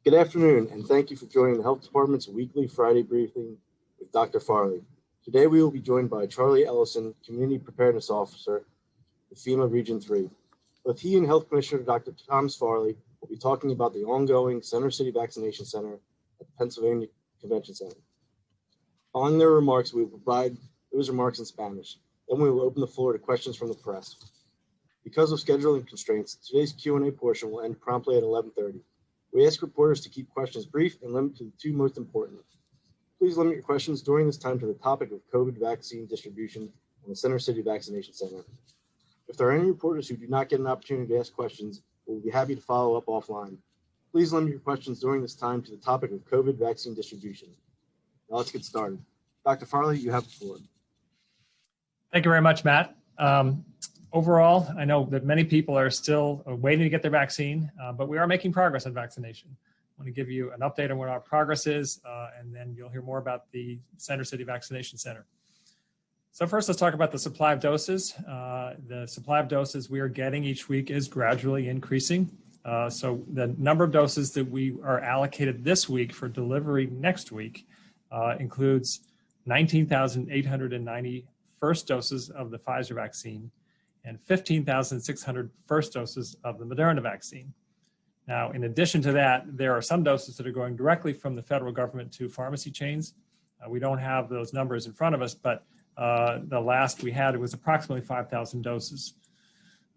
Good afternoon, and thank you for joining the Health Department's weekly Friday briefing with Dr. Farley. Today we will be joined by Charlie Ellison, Community Preparedness Officer with FEMA Region 3. Both he and Health Commissioner Dr. Thomas Farley will be talking about the ongoing Center City Vaccination Center at the Pennsylvania Convention Center. Following their remarks, we will provide those remarks in Spanish. Then we will open the floor to questions from the press. Because of scheduling constraints, today's Q&A portion will end promptly at 11:30. We ask reporters to keep questions brief and limit to the two most important. Please limit your questions during this time to the topic of COVID vaccine distribution and the Center City Vaccination Center. If there are any reporters who do not get an opportunity to ask questions, we'll be happy to follow up offline. Please limit your questions during this time to the topic of COVID vaccine distribution. Now let's get started. Dr. Farley, you have the floor. Thank you very much, Matt. Overall, I know that many people are still waiting to get their vaccine, but we are making progress on vaccination. I want to give you an update on what our progress is, and then you'll hear more about the Center City Vaccination Center. So first, let's talk about the supply of doses. The supply of doses we are getting each week is gradually increasing. So the number of doses that we are allocated this week for delivery next week includes 19,890 first doses of the Pfizer vaccine and 15,600 first doses of the Moderna vaccine. Now, in addition to that, there are some doses that are going directly from the federal government to pharmacy chains. We don't have those numbers in front of us, but the last we had, it was approximately 5,000 doses.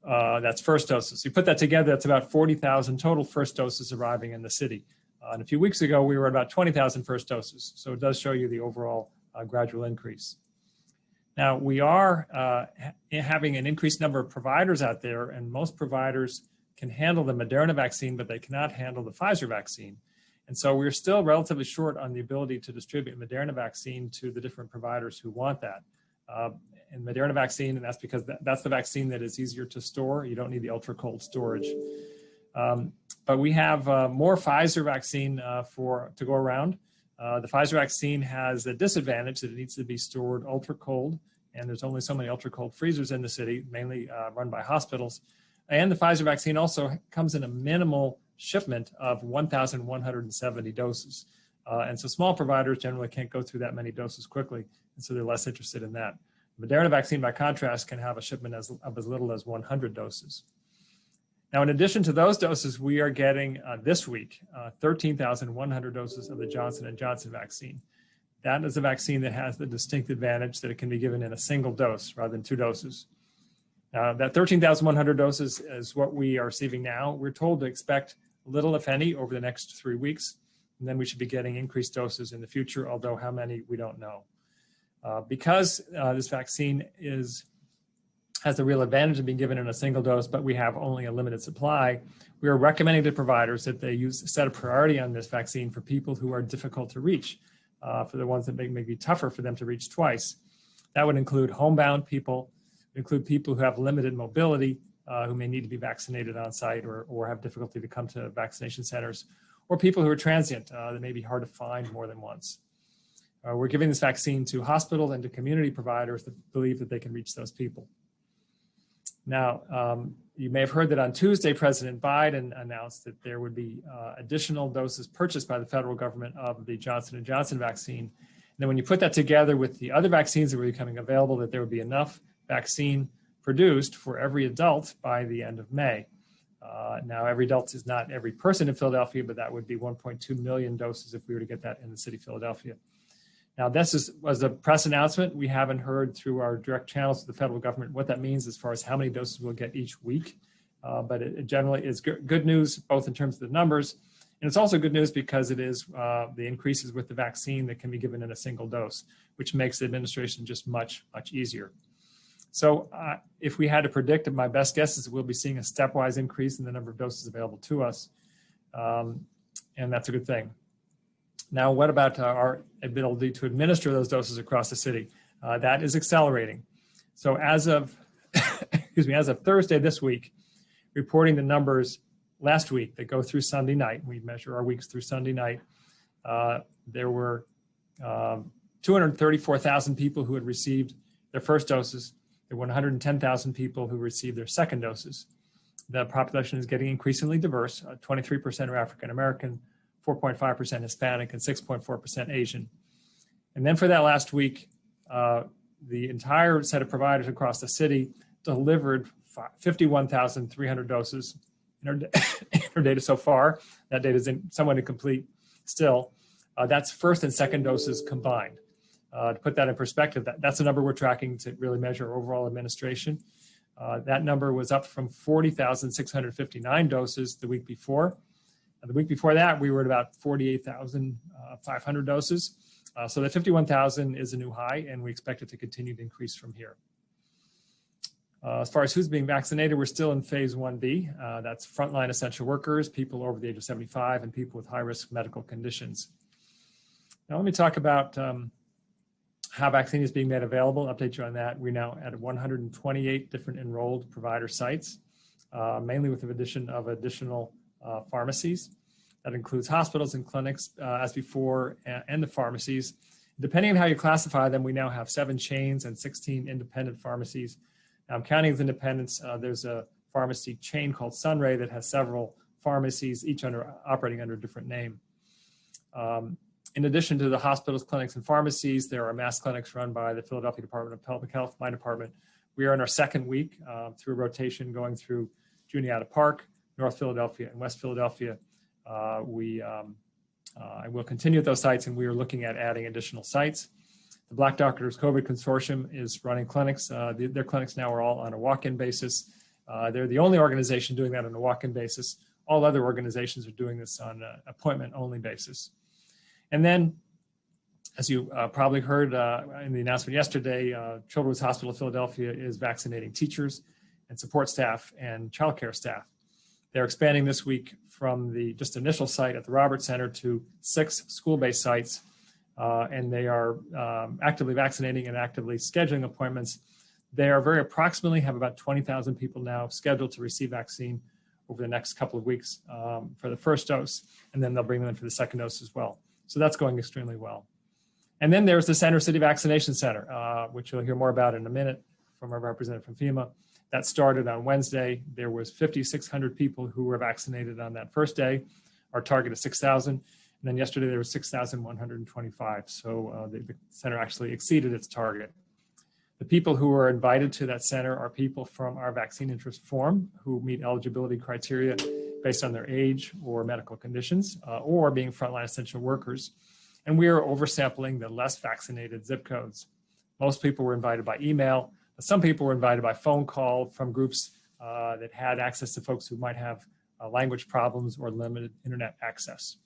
That's first doses. So you put that together, that's about 40,000 total first doses arriving in the city. And a few weeks ago, we were at about 20,000 first doses. So it does show you the overall gradual increase. Now, we are having an increased number of providers out there, and most providers can handle the Moderna vaccine, but they cannot handle the Pfizer vaccine. And so we're still relatively short on the ability to distribute Moderna vaccine to the different providers who want that. And Moderna vaccine, and that's because that's the vaccine that is easier to store. You don't need the ultra cold storage. But we have more Pfizer vaccine to go around. The Pfizer vaccine has a disadvantage that it needs to be stored ultra cold, and there's only so many ultra cold freezers in the city, mainly run by hospitals. And the Pfizer vaccine also comes in a minimal shipment of 1,170 doses. And so small providers generally can't go through that many doses quickly, and so they're less interested in that. Moderna vaccine, by contrast, can have a shipment of as little as 100 doses. Now, in addition to those doses, we are getting this week 13,100 doses of the Johnson & Johnson vaccine. That is a vaccine that has the distinct advantage that it can be given in a single dose rather than two doses. That 13,100 doses is what we are receiving now. We're told to expect little, if any, over the next 3 weeks, and then we should be getting increased doses in the future, although how many, we don't know. Because this vaccine has the real advantage of being given in a single dose, but we have only a limited supply, we are recommending to providers that they set a priority on this vaccine for people who are difficult to reach, for the ones that may be tougher for them to reach twice. That would include homebound people, include people who have limited mobility, who may need to be vaccinated on site or have difficulty to come to vaccination centers, or people who are transient that may be hard to find more than once. We're giving this vaccine to hospitals and to community providers that believe that they can reach those people. Now, you may have heard that on Tuesday, President Biden announced that there would be additional doses purchased by the federal government of the Johnson & Johnson vaccine. And then when you put that together with the other vaccines that were becoming available, that there would be enough vaccine produced for every adult by the end of May. Now, every adult is not every person in Philadelphia, but that would be 1.2 million doses if we were to get that in the city of Philadelphia. Now, this was a press announcement. We haven't heard through our direct channels to the federal government what that means as far as how many doses we'll get each week. But it generally is good news, both in terms of the numbers, and it's also good news because it is the increases with the vaccine that can be given in a single dose, which makes the administration just much, much easier. So if we had to predict, my best guess is that we'll be seeing a stepwise increase in the number of doses available to us, and that's a good thing. Now, what about our ability to administer those doses across the city? That is accelerating. So as of, as of Thursday this week, reporting the numbers last week that go through Sunday night, we measure our weeks through Sunday night, there were 234,000 people who had received their first doses. There were 110,000 people who received their second doses. The population is getting increasingly diverse. 23% are African American, 4.5% Hispanic, and 6.4% Asian. And then for that last week, the entire set of providers across the city delivered 51,300 doses in our data so far. That data is somewhat incomplete still. That's first and second doses combined. To put that in perspective, that's the number we're tracking to really measure overall administration. That number was up from 40,659 doses the week before. The week before that, we were at about 48,500 doses. So that 51,000 is a new high, and we expect it to continue to increase from here. As far as who's being vaccinated, we're still in phase 1B. That's frontline essential workers, people over the age of 75, and people with high-risk medical conditions. Now, let me talk about how vaccine is being made available. Update you on that. We're now at 128 different enrolled provider sites, mainly with the addition of additional pharmacies. That includes hospitals and clinics as before, and the pharmacies. Depending on how you classify them, we now have 7 chains and 16 independent pharmacies. Now, I'm counting as independents. There's a pharmacy chain called Sunray that has several pharmacies, each operating under a different name. In addition to the hospitals, clinics, and pharmacies, there are mass clinics run by the Philadelphia Department of Public Health, my department. We are in our second week through rotation going through Juniata Park, North Philadelphia, and West Philadelphia. I will continue at those sites, and we are looking at adding additional sites. The Black Doctors COVID Consortium is running clinics. Their clinics now are all on a walk-in basis. They're the only organization doing that on a walk-in basis. All other organizations are doing this on an appointment-only basis. And then, as you probably heard in the announcement yesterday, Children's Hospital of Philadelphia is vaccinating teachers and support staff and childcare staff. They're expanding this week from the just initial site at the Roberts Center to 6 school-based sites, and they are actively vaccinating and actively scheduling appointments. They are very approximately have about 20,000 people now scheduled to receive vaccine over the next couple of weeks for the first dose, and then they'll bring them in for the second dose as well. So that's going extremely well. And then there's the Center City Vaccination Center, which you'll hear more about in a minute from our representative from FEMA. That started on Wednesday. There was 5,600 people who were vaccinated on that first day. Our target is 6,000. And then yesterday there was 6,125. So the center actually exceeded its target. The people who are invited to that center are people from our vaccine interest form who meet eligibility criteria based on their age or medical conditions or being frontline essential workers. And we are oversampling the less vaccinated zip codes. Most people were invited by email. Some people were invited by phone call from groups that had access to folks who might have language problems or limited internet access.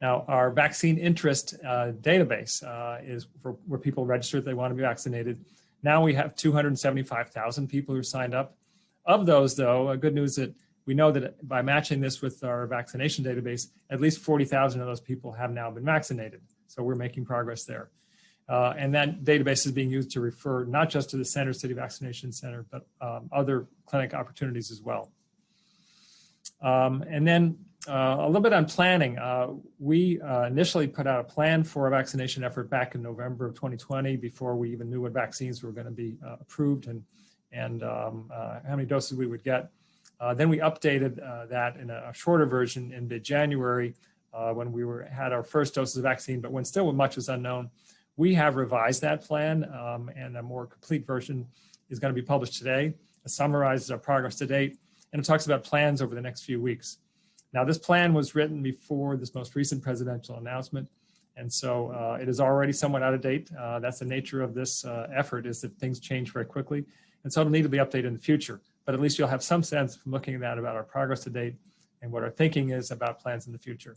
Now, our vaccine interest database is for where people register that they want to be vaccinated. Now we have 275,000 people who signed up. Of those, though, good news that we know that by matching this with our vaccination database, at least 40,000 of those people have now been vaccinated. So we're making progress there. And that database is being used to refer not just to the Center City Vaccination Center, but other clinic opportunities as well. And then a little bit on planning. We initially put out a plan for a vaccination effort back in November of 2020 before we even knew what vaccines were going to be approved and how many doses we would get. Then we updated that in a shorter version in mid-January when we had our first doses of vaccine, but when still much was unknown. We have revised that plan, and a more complete version is going to be published today. It summarizes our progress to date, and it talks about plans over the next few weeks. Now, this plan was written before this most recent presidential announcement, and so it is already somewhat out of date. That's the nature of this effort, is that things change very quickly, and so it'll need to be updated in the future. But at least you'll have some sense from looking at that about our progress to date and what our thinking is about plans in the future.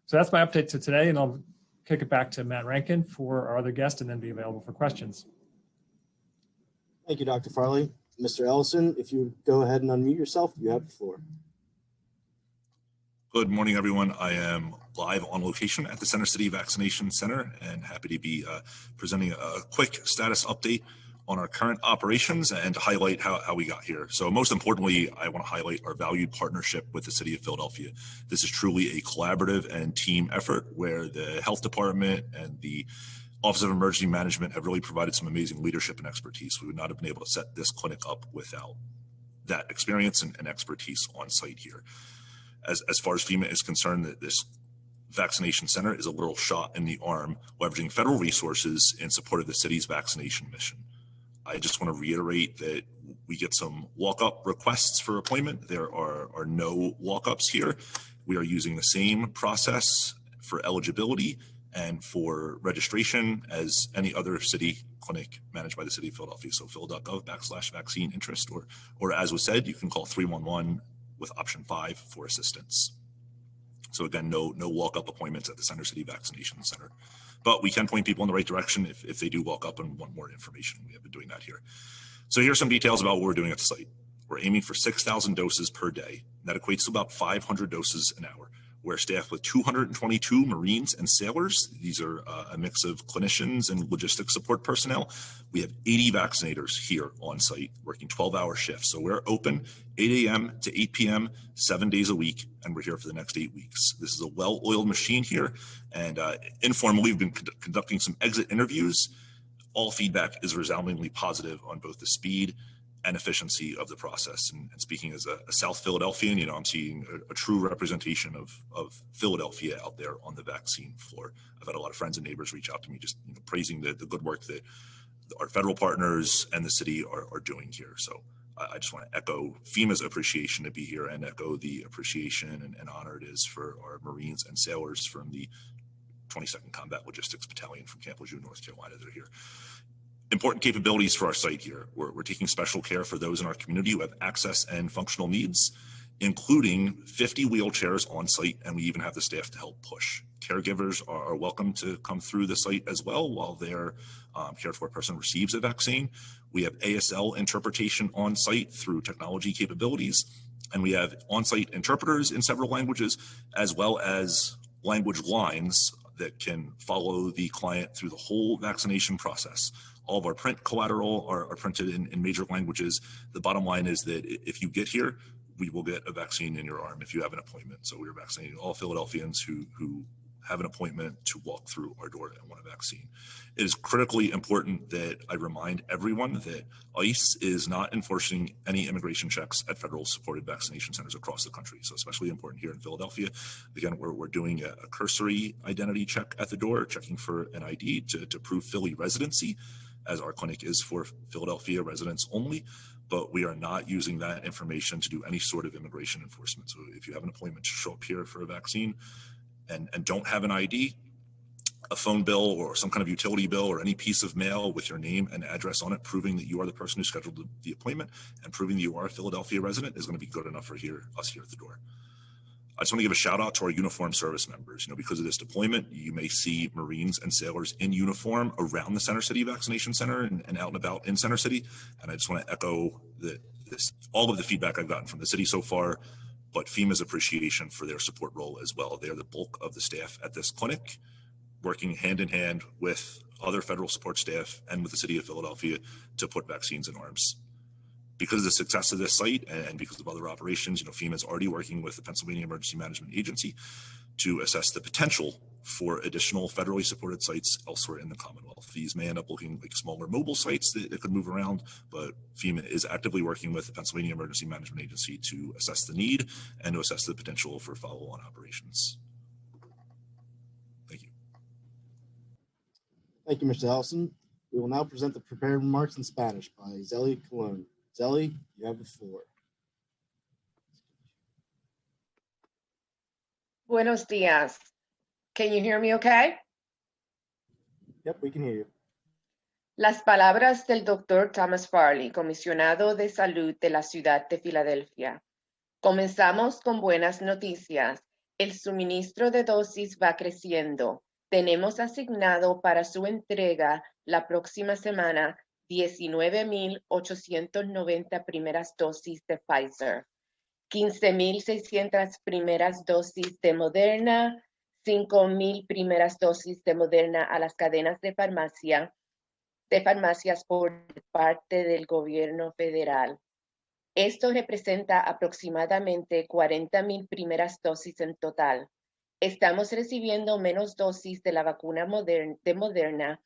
So that's my update to today, and I'll kick it back to Matt Rankin for our other guest and then be available for questions. Thank you, Dr. Farley. Mr. Ellison, if you would go ahead and unmute yourself, you have the floor. Good morning, everyone. I am live on location at the Center City Vaccination Center and happy to be presenting a quick status update on our current operations and to highlight how we got here. So most importantly, I want to highlight our valued partnership with the City of Philadelphia. This is truly a collaborative and team effort where the health department and the Office of Emergency Management have really provided some amazing leadership and expertise. We would not have been able to set this clinic up without that experience and expertise on site here. as far as FEMA is concerned, that this vaccination center is a little shot in the arm, leveraging federal resources in support of the city's vaccination mission. I just want to reiterate that we get some walk-up requests for appointment. There are no walk-ups here. We are using the same process for eligibility and for registration as any other city clinic managed by the city of Philadelphia. So phil.gov/vaccine interest, or as was said, you can call 311 with option 5 for assistance. So again, no walk-up appointments at the Center City Vaccination Center. But we can point people in the right direction if they do walk up and want more information. We have been doing that here. So here's some details about what we're doing at the site. We're aiming for 6,000 doses per day. That equates to about 500 doses an hour. We're staffed with 222 Marines and sailors. These are a mix of clinicians and logistics support personnel. We have 80 vaccinators here on site working 12-hour shifts. So we're open 8 a.m. to 8 p.m., 7 days a week, and we're here for the next 8 weeks. This is a well-oiled machine here, and informally, we've been conducting some exit interviews. All feedback is resoundingly positive on both the speed and efficiency of the process. And speaking as a South Philadelphian, you know, I'm seeing a true representation of Philadelphia out there on the vaccine floor. I've had a lot of friends and neighbors reach out to me just praising the good work that our federal partners and the city are doing here. So I just want to echo FEMA's appreciation to be here and echo the appreciation and honor it is for our Marines and sailors from the 22nd Combat Logistics Battalion from Camp Lejeune, North Carolina that are here. Important capabilities for our site here. We're taking special care for those in our community who have access and functional needs, including 50 wheelchairs on site, and we even have the staff to help push. Caregivers are welcome to come through the site as well while their cared for person receives a vaccine. We have ASL interpretation on site through technology capabilities, and we have on-site interpreters in several languages, as well as language lines that can follow the client through the whole vaccination process. All of our print collateral are printed in major languages. The bottom line is that if you get here, we will get a vaccine in your arm if you have an appointment. So we're vaccinating all Philadelphians who have an appointment to walk through our door and want a vaccine. It is critically important that I remind everyone that ICE is not enforcing any immigration checks at federal supported vaccination centers across the country. So especially important here in Philadelphia. Again, we're doing a cursory identity check at the door, checking for an ID to prove Philly residency, as our clinic is for Philadelphia residents only, but we are not using that information to do any sort of immigration enforcement. So if you have an appointment to show up here for a vaccine and don't have an ID, a phone bill or some kind of utility bill or any piece of mail with your name and address on it proving that you are the person who scheduled the appointment and proving that you are a Philadelphia resident is going to be good enough for us here at the door. I just want to give a shout out to our uniformed service members. Because of this deployment, you may see Marines and sailors in uniform around the Center City Vaccination Center and out and about in Center City. And I just want to echo all of the feedback I've gotten from the city so far, but FEMA's appreciation for their support role as well. They are the bulk of the staff at this clinic, working hand in hand with other federal support staff and with the city of Philadelphia to put vaccines in arms. Because of the success of this site and because of other operations, FEMA is already working with the Pennsylvania Emergency Management Agency to assess the potential for additional federally supported sites elsewhere in the Commonwealth. These may end up looking like smaller mobile sites that could move around, but FEMA is actively working with the Pennsylvania Emergency Management Agency to assess the need and to assess the potential for follow-on operations. Thank you. Thank you, Mr. Ellison. We will now present the prepared remarks in Spanish by Zeli Colon. Zeli, you have the floor. Buenos días. Can you hear me okay? Yep, we can hear you. Las palabras del Dr. Thomas Farley, comisionado de salud de la ciudad de Filadelfia. Comenzamos con buenas noticias. El suministro de dosis va creciendo. Tenemos asignado para su entrega la próxima semana 19,890 primeras dosis de Pfizer, 15,600 primeras dosis de Moderna, 5,000 primeras dosis de Moderna a las cadenas de farmacias por parte del gobierno federal. Esto representa aproximadamente 40,000 primeras dosis en total. Estamos recibiendo menos dosis de la vacuna de Moderna,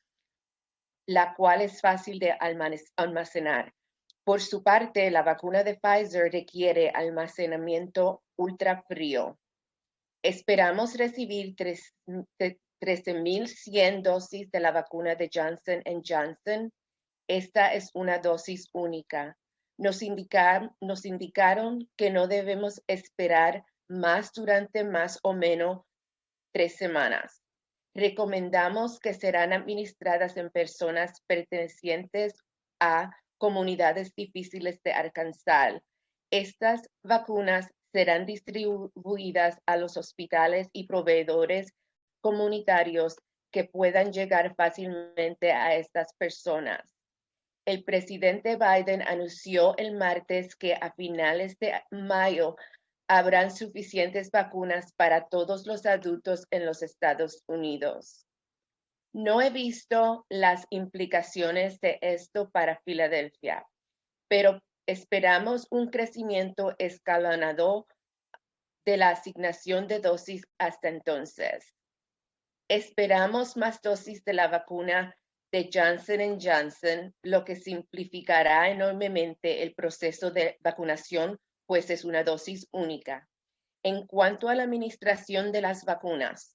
la cual es fácil de almacenar. Por su parte, la vacuna de Pfizer requiere almacenamiento ultrafrío. Esperamos recibir 13.100 dosis de la vacuna de Johnson & Johnson. Esta es una dosis única. Nos indicaron que no debemos esperar más durante más o menos 3 semanas. Recomendamos que serán administradas en personas pertenecientes a comunidades difíciles de alcanzar. Estas vacunas serán distribuidas a los hospitales y proveedores comunitarios que puedan llegar fácilmente a estas personas. El presidente Biden anunció el martes que a finales de mayo habrán suficientes vacunas para todos los adultos en los Estados Unidos. No he visto las implicaciones de esto para Filadelfia, pero esperamos un crecimiento escalonado de la asignación de dosis hasta entonces. Esperamos más dosis de la vacuna de Johnson & Johnson, lo que simplificará enormemente el proceso de vacunación, pues es una dosis única. En cuanto a la administración de las vacunas,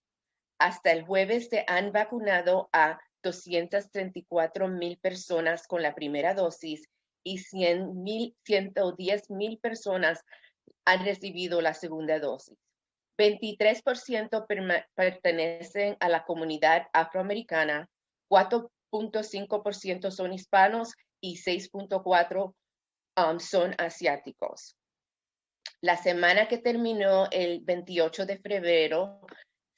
hasta el jueves se han vacunado a 234,000 personas con la primera dosis y 110,000 personas han recibido la segunda dosis. 23% pertenecen a la comunidad afroamericana, 4.5% son hispanos y 6.4% son asiáticos. La semana que terminó el 28 de febrero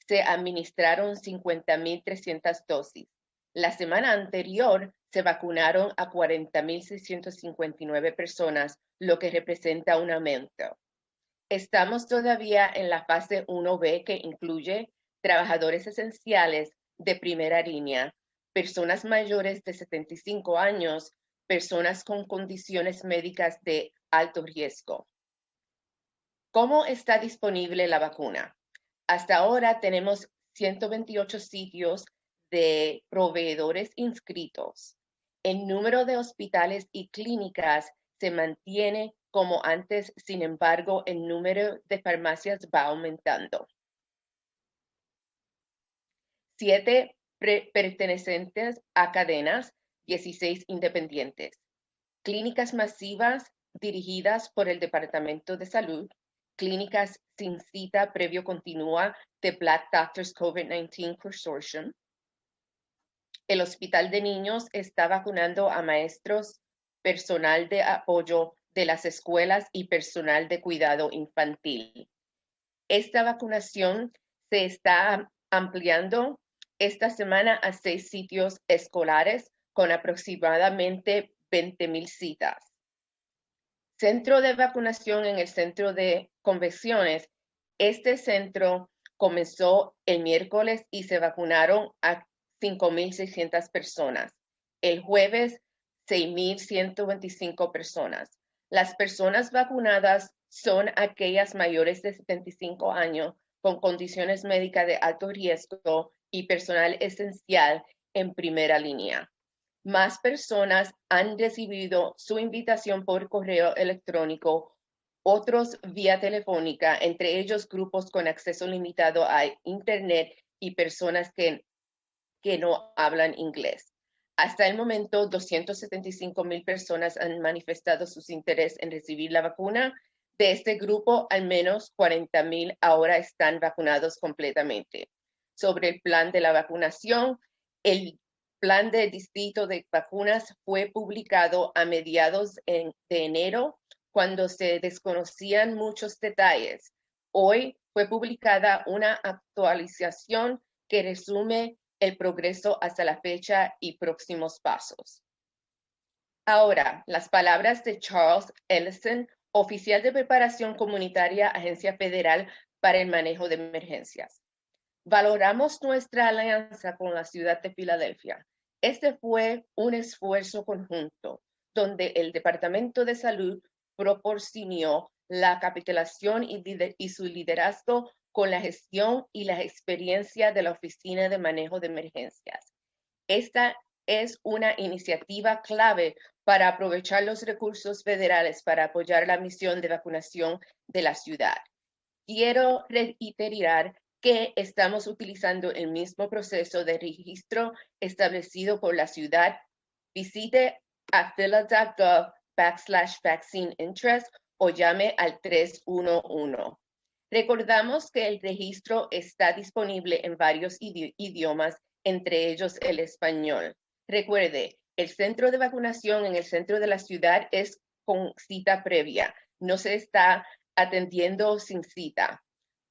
se administraron 50,300 dosis. La semana anterior se vacunaron a 40,659 personas, lo que representa un aumento. Estamos todavía en la fase 1B, que incluye trabajadores esenciales de primera línea, personas mayores de 75 años, personas con condiciones médicas de alto riesgo. ¿Cómo está disponible la vacuna? Hasta ahora tenemos 128 sitios de proveedores inscritos. El número de hospitales y clínicas se mantiene como antes, sin embargo, el número de farmacias va aumentando. 7 pertenecientes a cadenas, 16 independientes. Clínicas masivas dirigidas por el Departamento de Salud, clínicas sin cita previo continua de Black Doctors COVID-19 Consortium. El Hospital de Niños está vacunando a maestros, personal de apoyo de las escuelas y personal de cuidado infantil. Esta vacunación se está ampliando esta semana a 6 sitios escolares con aproximadamente 20,000 citas. Centro de vacunación en el Centro de Convenciones. Este centro comenzó el miércoles y se vacunaron a 5,600 personas. El jueves, 6,125 personas. Las personas vacunadas son aquellas mayores de 75 años con condiciones médicas de alto riesgo y personal esencial en primera línea. Más personas han recibido su invitación por correo electrónico, otros vía telefónica, entre ellos grupos con acceso limitado a Internet y personas que no hablan inglés. Hasta el momento, 275,000 personas han manifestado su interés en recibir la vacuna. De este grupo, al menos 40,000 ahora están vacunados completamente. Sobre el plan de la vacunación, el plan de distrito de vacunas fue publicado a mediados de enero, cuando se desconocían muchos detalles. Hoy fue publicada una actualización que resume el progreso hasta la fecha y próximos pasos. Ahora, las palabras de Charles Ellison, oficial de preparación comunitaria, Agencia Federal para el Manejo de Emergencias. Valoramos nuestra alianza con la ciudad de Filadelfia. Este fue un esfuerzo conjunto, donde el Departamento de Salud proporcionó la capacitación y su liderazgo con la gestión y la experiencia de la Oficina de Manejo de Emergencias. Esta es una iniciativa clave para aprovechar los recursos federales para apoyar la misión de vacunación de la ciudad. Quiero reiterar que estamos utilizando el mismo proceso de registro establecido por la ciudad. Visite a phila.gov/vaccine interest o llame al 311. Recordamos que el registro está disponible en varios idiomas, entre ellos el español. Recuerde, el centro de vacunación en el centro de la ciudad es con cita previa. No se está atendiendo sin cita.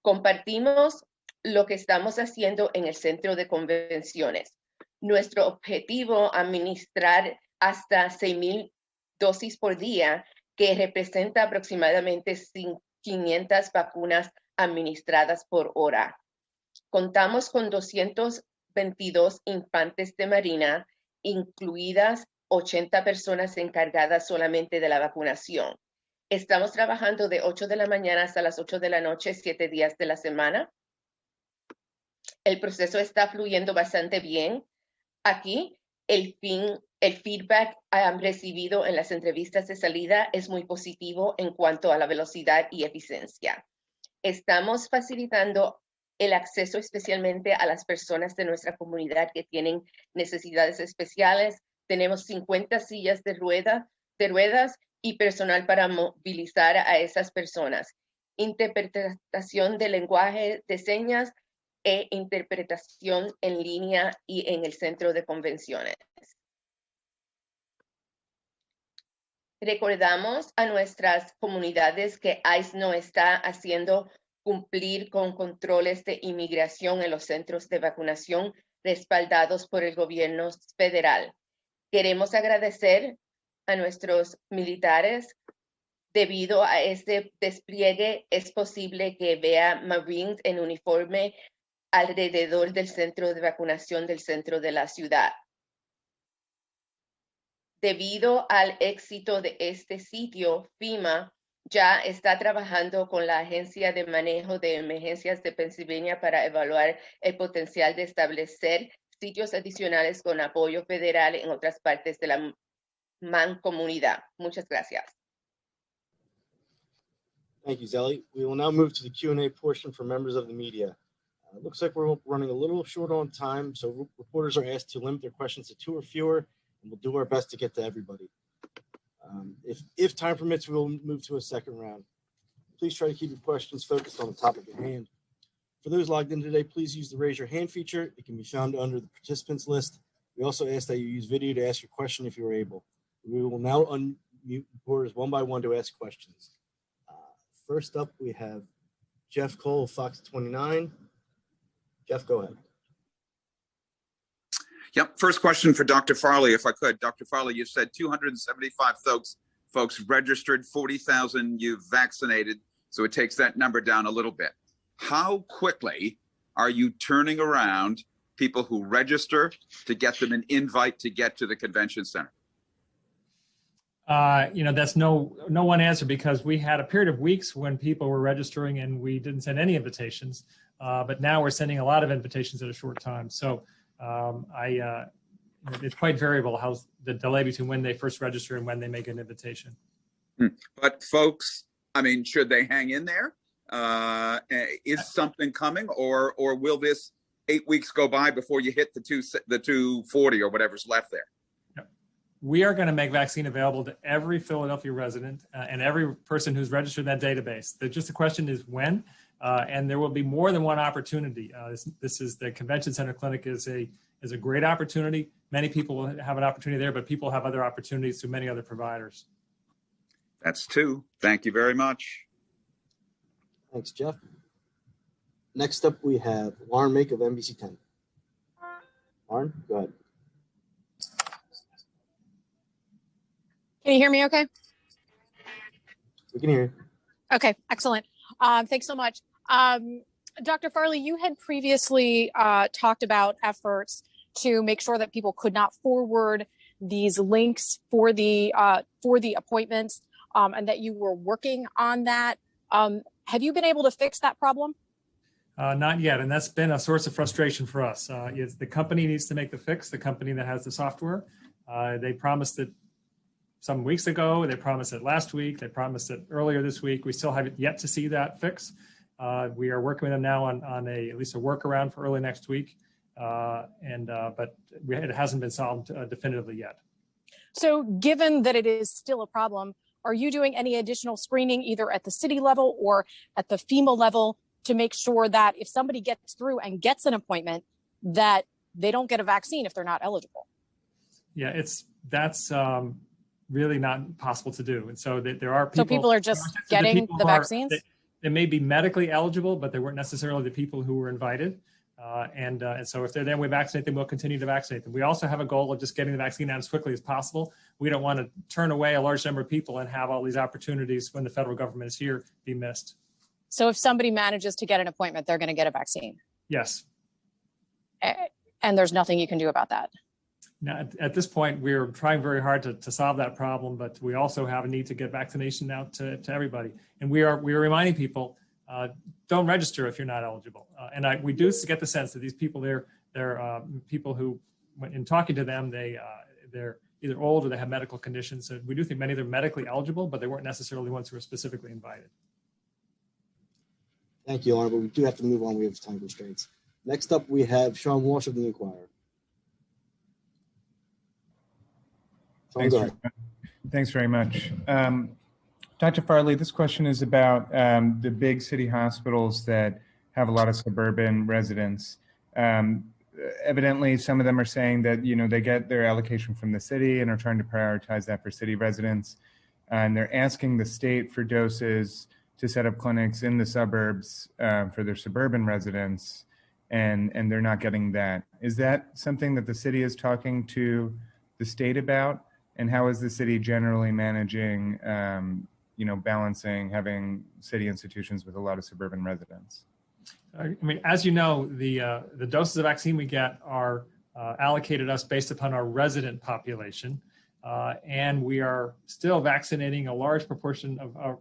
Compartimos lo que estamos haciendo en el centro de convenciones. Nuestro objetivo, administrar hasta 6,000 dosis por día, que representa aproximadamente 500 vacunas administradas por hora. Contamos con 222 infantes de marina, incluidas 80 personas encargadas solamente de la vacunación. Estamos trabajando de 8 de la mañana hasta las 8 de la noche, 7 días de la semana. El proceso está fluyendo bastante bien. Aquí, el feedback recibido en las entrevistas de salida es muy positivo en cuanto a la velocidad y eficiencia. Estamos facilitando el acceso especialmente a las personas de nuestra comunidad que tienen necesidades especiales. Tenemos 50 sillas de ruedas y personal para movilizar a esas personas. Interpretación de lenguaje de señas e interpretación en línea y en el centro de convenciones. Recordamos a nuestras comunidades que ICE no está haciendo cumplir con controles de inmigración en los centros de vacunación respaldados por el gobierno federal. Queremos agradecer a nuestros militares. Debido a este despliegue, es posible que vea Marines en uniforme alrededor del centro de vacunación del centro de la ciudad. Debido al éxito de este sitio, FEMA ya está trabajando con la Agencia de Manejo de Emergencias de Pensilvania para evaluar el potencial de establecer sitios adicionales con apoyo federal en otras partes de la mancomunidad. Muchas gracias. Thank you, Zelly. We will now move to the Q&A portion for members of the media. Looks like we're running a little short on time, so reporters are asked to limit their questions to 2 or fewer, and we'll do our best to get to everybody. If time permits, we will move to a second round. Please try to keep your questions focused on the topic at hand. For those logged in today, please use the raise your hand feature. It can be found under the participants list. We also ask that you use video to ask your question if you are able. We will now unmute reporters one by one to ask questions. First up, we have Jeff Cole of Fox 29. Jeff, go ahead. Yep. First question for Dr. Farley, if I could. Dr. Farley, you said 275 folks registered, 40,000 you've vaccinated, so it takes that number down a little bit. How quickly are you turning around people who register to get them an invite to get to the convention center? That's no one answer, because we had a period of weeks when people were registering and we didn't send any invitations. But now we're sending a lot of invitations at a short time. So it's quite variable how the delay between when they first register and when they make an invitation. But folks, I mean, should they hang in there? Is something coming, or will this 8 weeks go by before you hit the 240 or whatever's left there? We are going to make vaccine available to every Philadelphia resident and every person who's registered in that database. Just the question is when, and there will be more than one opportunity. This is the Convention Center Clinic is a great opportunity. Many people will have an opportunity there, but people have other opportunities through many other providers. That's 2. Thank you very much. Thanks, Jeff. Next up, we have Lauren Make of NBC 10. Lauren, go ahead. Can you hear me okay? We can hear you. Okay, excellent. Thanks so much. Dr. Farley, you had previously talked about efforts to make sure that people could not forward these links for the appointments, and that you were working on that. Have you been able to fix that problem? Not yet, and that's been a source of frustration for us. The company needs to make the fix, the company that has the software. They promised it some weeks ago, they promised it last week, they promised it earlier this week. We still have yet to see that fix. We are working with them now on at least a workaround for early next week, but it hasn't been solved definitively yet. So given that it is still a problem, are you doing any additional screening either at the city level or at the FEMA level to make sure that if somebody gets through and gets an appointment, that they don't get a vaccine if they're not eligible? Yeah, that's really not possible to do. And so there are people. So people are just getting the vaccines? They may be medically eligible, but they weren't necessarily the people who were invited. And so if they're there and we vaccinate them, we'll continue to vaccinate them. We also have a goal of just getting the vaccine out as quickly as possible. We don't want to turn away a large number of people and have all these opportunities when the federal government is here be missed. So if somebody manages to get an appointment, they're going to get a vaccine? Yes. And there's nothing you can do about that? Now, at this point, we're trying very hard to solve that problem, but we also have a need to get vaccination out to everybody. And we are reminding people, don't register if you're not eligible. And we do get the sense that these people, they're people who, in talking to them, they're either old or they have medical conditions. So we do think many of them are medically eligible, but they weren't necessarily ones who were specifically invited. Thank you, Honor, but we do have to move on. We have time constraints. Next up, we have Sean Walsh of the Inquirer. Thanks very much. Dr. Farley, this question is about the big city hospitals that have a lot of suburban residents. Evidently, some of them are saying that, they get their allocation from the city and are trying to prioritize that for city residents. And they're asking the state for doses to set up clinics in the suburbs for their suburban residents, and they're not getting that. Is that something that the city is talking to the state about? And how is the city generally managing, balancing having city institutions with a lot of suburban residents? I mean, as you know, the doses of vaccine we get are allocated us based upon our resident population, and we are still vaccinating a large proportion of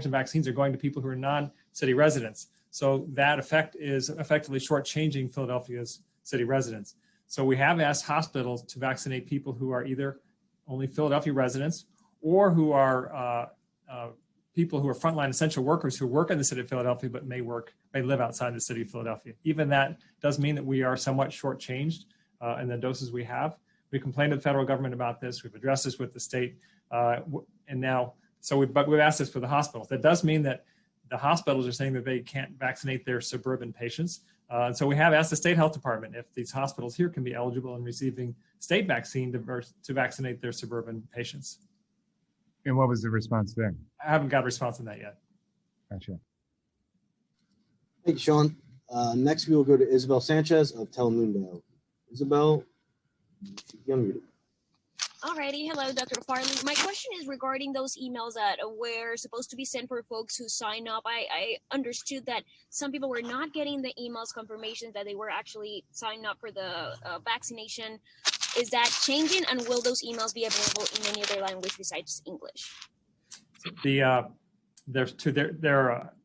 vaccines are going to people who are non-city residents. So that effect is effectively shortchanging Philadelphia's city residents. So we have asked hospitals to vaccinate people who are either only Philadelphia residents, or who are people who are frontline essential workers who work in the city of Philadelphia but may live outside the city of Philadelphia. Even that does mean that we are somewhat shortchanged in the doses we have. We complained to the federal government about this. We've addressed this with the state, but we've asked this for the hospitals. That does mean that the hospitals are saying that they can't vaccinate their suburban patients. So we have asked the state health department if these hospitals here can be eligible in receiving state vaccine to vaccinate their suburban patients. And what was the response there? I haven't got a response on that yet. Gotcha. Thank you, Sean. Next, we will go to Isabel Sanchez of Telemundo. Isabel, you're unmuted. Alrighty, hello, Dr. Farley. My question is regarding those emails that were supposed to be sent for folks who sign up. I understood that some people were not getting the emails confirmation that they were actually signed up for the vaccination. Is that changing, and will those emails be available in any other language besides English?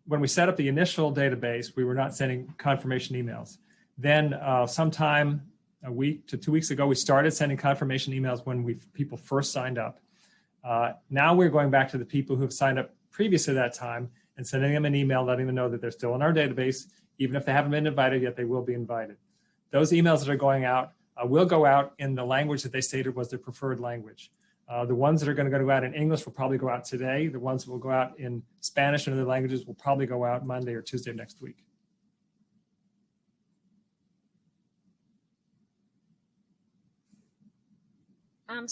When we set up the initial database, we were not sending confirmation emails. Then sometime a week to 2 weeks ago, we started sending confirmation emails when people first signed up. Now we're going back to the people who have signed up previous to that time and sending them an email letting them know that they're still in our database. Even if they haven't been invited yet, they will be invited. Those emails that are going out will go out in the language that they stated was their preferred language. The ones that are going to go out in English will probably go out today. The ones that will go out in Spanish and other languages will probably go out Monday or Tuesday of next week. A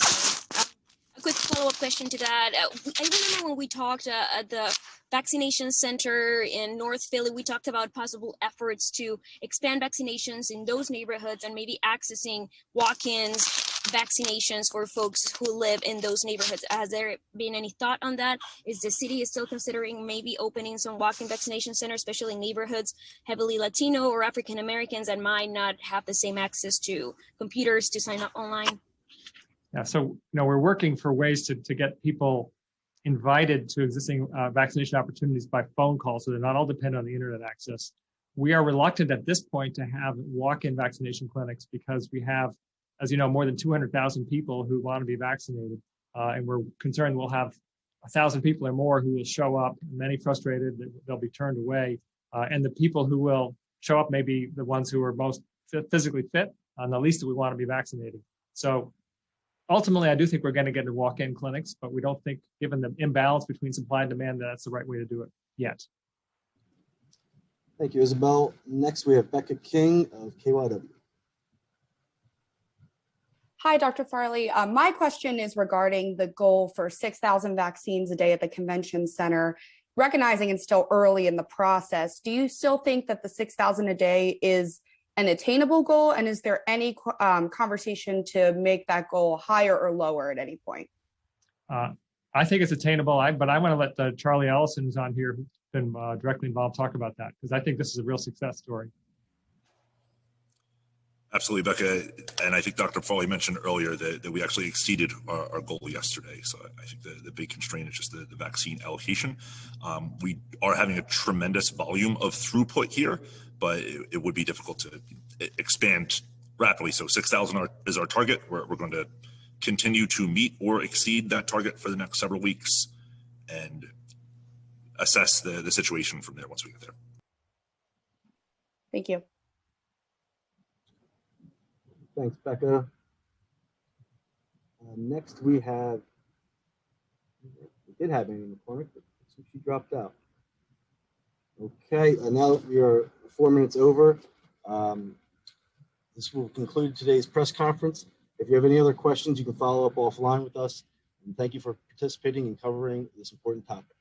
quick follow-up question to that. I remember when we talked at the vaccination center in North Philly, we talked about possible efforts to expand vaccinations in those neighborhoods and maybe accessing walk-ins, vaccinations for folks who live in those neighborhoods. Has there been any thought on that? Is the city still considering maybe opening some walk-in vaccination centers, especially in neighborhoods heavily Latino or African Americans that might not have the same access to computers to sign up online? Yeah, so we're working for ways to get people invited to existing vaccination opportunities by phone call, so they're not all dependent on the internet access. we are reluctant at this point to have walk-in vaccination clinics because we have, as you know, more than 200,000 people who want to be vaccinated. And we're concerned we'll have 1,000 people or more who will show up, many frustrated that they'll be turned away. And the people who will show up may be the ones who are most physically fit and the least that we want to be vaccinated. So ultimately, I do think we're going to get into walk-in clinics, but we don't think, given the imbalance between supply and demand, that that's the right way to do it yet. Thank you, Isabel. Next, we have Becca King of KYW. Hi, Dr. Farley. My question is regarding the goal for 6,000 vaccines a day at the convention center. Recognizing it's still early in the process, do you still think that the 6,000 a day is an attainable goal? And is there any conversation to make that goal higher or lower at any point? I think it's attainable, but I want to let Charlie Ellison, who's on here, who's been directly involved, talk about that, because I think this is a real success story. Absolutely, Becca. And I think Dr. Farley mentioned earlier that we actually exceeded our goal yesterday. So I think the big constraint is just the vaccine allocation. We are having a tremendous volume of throughput here, but it would be difficult to expand rapidly. So 6,000 is our target. We're going to continue to meet or exceed that target for the next several weeks and assess the situation from there once we get there. Thank you. Thanks, Becca. Next, we did have Amy McCormick, but she dropped out. Okay, and now we are 4 minutes over. This will conclude today's press conference. If you have any other questions, you can follow up offline with us. And thank you for participating and covering this important topic.